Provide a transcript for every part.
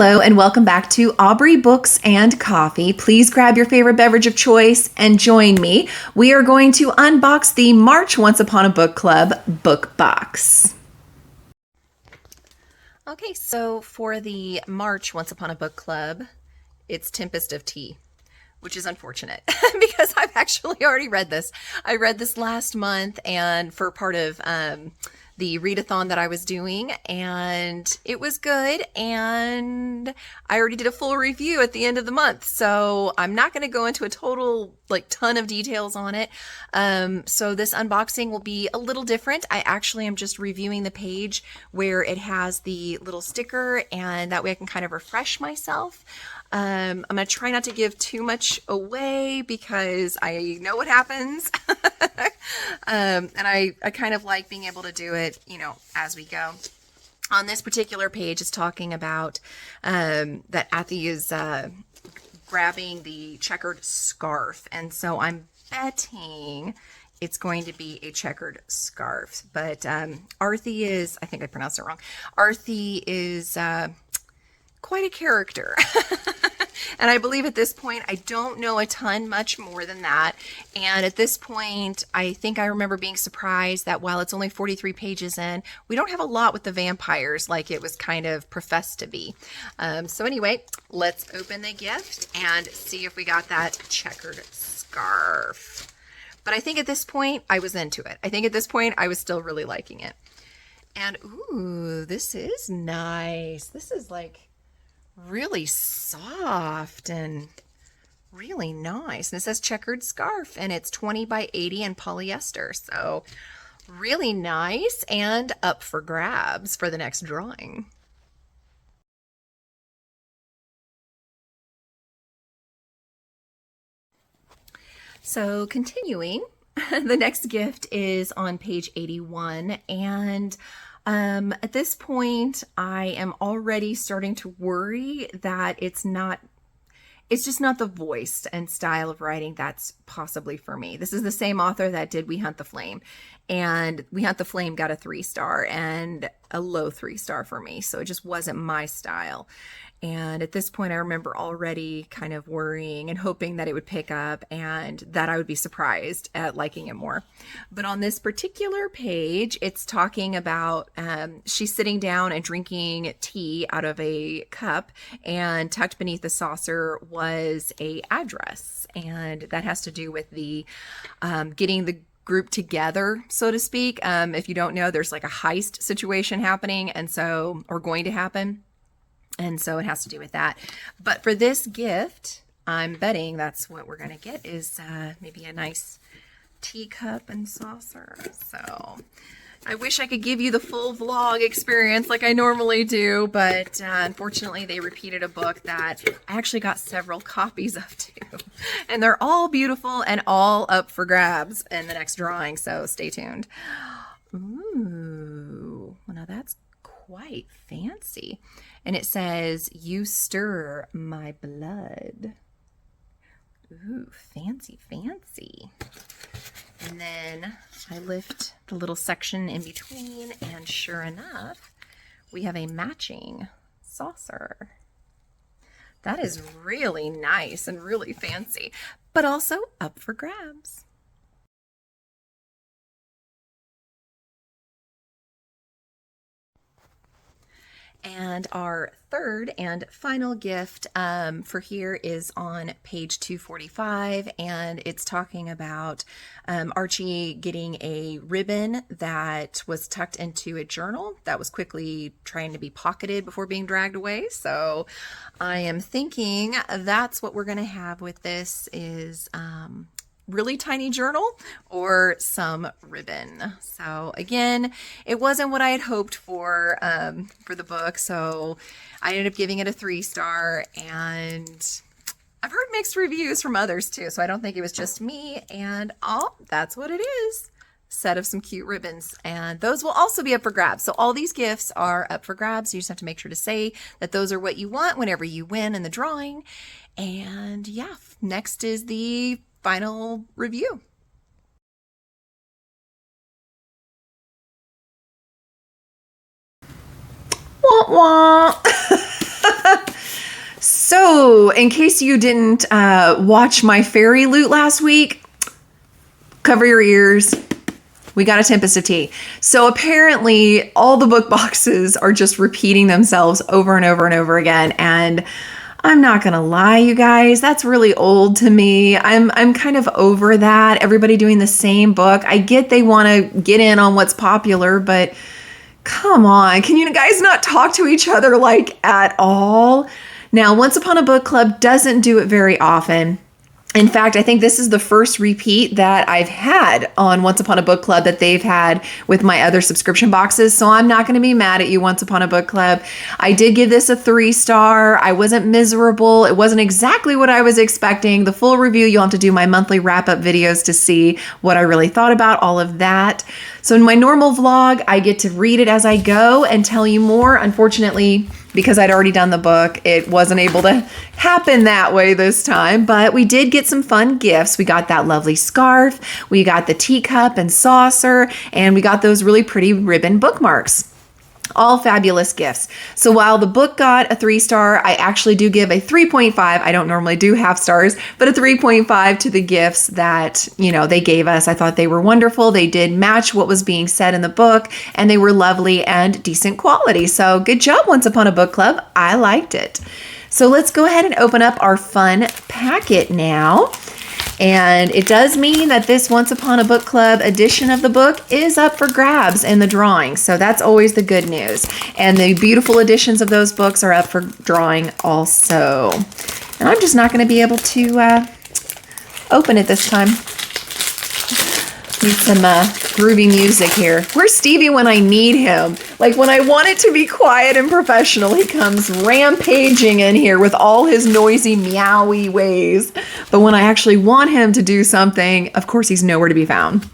Hello and welcome back to Aubrey Books and Coffee. Please grab your favorite beverage of choice and join me. We are going to unbox the March Once Upon a Book Club book box. Okay, so for the March Once Upon a Book Club, it's Tempest of Tea, which is unfortunate because I've actually already read this. I read this last month and for part of the readathon that I was doing, and it was good, and I already did a full review at the end of the month, so I'm not going to go into a total ton of details on it. So this unboxing will be a little different. I actually am just reviewing the page where it has the little sticker, and that way I can kind of refresh myself. I'm going to try not to give too much away because I know what happens. And I kind of like being able to do it, as we go. On this particular page, it's talking about that Athy is grabbing the checkered scarf. And so I'm betting it's going to be a checkered scarf. But Arthi is, I think I pronounced it wrong. Arthi is quite a character. And I believe at this point, I don't know a ton much more than that. And at this point, I think I remember being surprised that while it's only 43 pages in, we don't have a lot with the vampires like it was kind of professed to be. So anyway, let's open the gift and see if we got that checkered scarf. But I think at this point, I was into it. I think at this point, I was still really liking it. And ooh, this is nice. This is like really soft and really nice. And it says checkered scarf, and it's 20 by 80 in polyester. So really nice and up for grabs for the next drawing. So continuing, the next gift is on page 81, and at this point, I am already starting to worry that it's just not the voice and style of writing that's possibly for me. This is the same author that did We Hunt the Flame, and We Hunt the Flame got a 3-star and a low 3-star for me. So it just wasn't my style. And at this point, I remember already kind of worrying and hoping that it would pick up and that I would be surprised at liking it more. But on this particular page, it's talking about she's sitting down and drinking tea out of a cup, and tucked beneath the saucer was a address. And that has to do with the getting the group together, so to speak. If you don't know, there's like a heist situation happening, and so, or going to happen. And so it has to do with that. But for this gift, I'm betting that's what we're going to get is maybe a nice teacup and saucer. So I wish I could give you the full vlog experience like I normally do, but unfortunately they repeated a book that I actually got several copies of too. And they're all beautiful and all up for grabs in the next drawing, so stay tuned. Ooh, well, now that's quite fancy. And it says, "You stir my blood." Ooh, fancy, fancy. And then I lift the little section in between, and sure enough, we have a matching saucer. That is really nice and really fancy, but also up for grabs. And our third and final gift for here is on page 245, and it's talking about Archie getting a ribbon that was tucked into a journal that was quickly trying to be pocketed before being dragged away. So I am thinking that's what we're going to have with this is really tiny journal or some ribbon. So again, it wasn't what I had hoped for the book, so I ended up giving it a 3-star, and I've heard mixed reviews from others too, so I don't think it was just me. And that's what it is. Set of some cute ribbons, and those will also be up for grabs. So all these gifts are up for grabs. You just have to make sure to say that those are what you want whenever you win in the drawing. And yeah, next is the final review. Wah, wah. So, in case you didn't watch my fairy loot last week, cover your ears. We got a Tempest of Tea. So apparently all the book boxes are just repeating themselves over and over and over again. And I'm not going to lie, you guys, that's really old to me. I'm kind of over that. Everybody doing the same book. I get they want to get in on what's popular, but come on. Can you guys not talk to each other like at all? Now, Once Upon a Book Club doesn't do it very often. In fact, I think this is the first repeat that I've had on Once Upon a Book Club that they've had with my other subscription boxes. So I'm not going to be mad at you, Once Upon a Book Club. I did give this a 3-star. I wasn't miserable. It wasn't exactly what I was expecting. The full review, you'll have to do my monthly wrap-up videos to see what I really thought about all of that. So in my normal vlog, I get to read it as I go and tell you more. Unfortunately, because I'd already done the book, it wasn't able to happen that way this time, but we did get some fun gifts. We got that lovely scarf, we got the teacup and saucer, and we got those really pretty ribbon bookmarks. All fabulous gifts. So while the book got a 3-star, I actually do give a 3.5. I don't normally do half stars, but a 3.5 to the gifts that, they gave us. I thought they were wonderful. They did match what was being said in the book, and they were lovely and decent quality. So good job, Once Upon a Book Club. I liked it. So let's go ahead and open up our fun packet now. And it does mean that this Once Upon a Book Club edition of the book is up for grabs in the drawing. So that's always the good news. And the beautiful editions of those books are up for drawing also. And I'm just not going to be able to open it this time. Need some groovy music here. Where's Stevie when I need him? Like when I want it to be quiet and professional, he comes rampaging in here with all his noisy meowy ways. But when I actually want him to do something, of course he's nowhere to be found.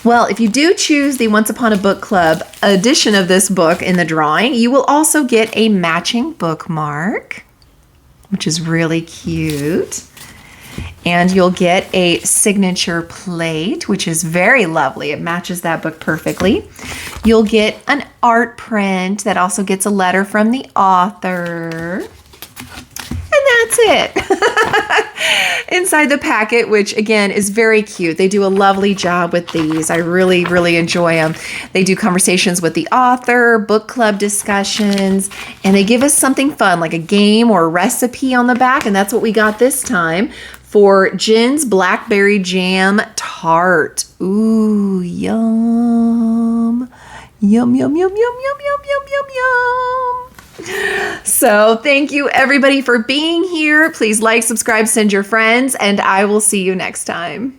Well, if you do choose the Once Upon a Book Club edition of this book in the drawing, you will also get a matching bookmark, which is really cute. And you'll get a signature plate, which is very lovely. It matches that book perfectly. You'll get an art print that also gets a letter from the author. And that's it. Inside the packet, which again is very cute. They do a lovely job with these. I really, really enjoy them. They do conversations with the author, book club discussions, and they give us something fun like a game or a recipe on the back. And that's what we got this time for Jen's Blackberry Jam Tart. Ooh, yum. Yum, yum, yum, yum, yum, yum, yum, yum, yum. So thank you everybody for being here. Please like, subscribe, send your friends, and I will see you next time.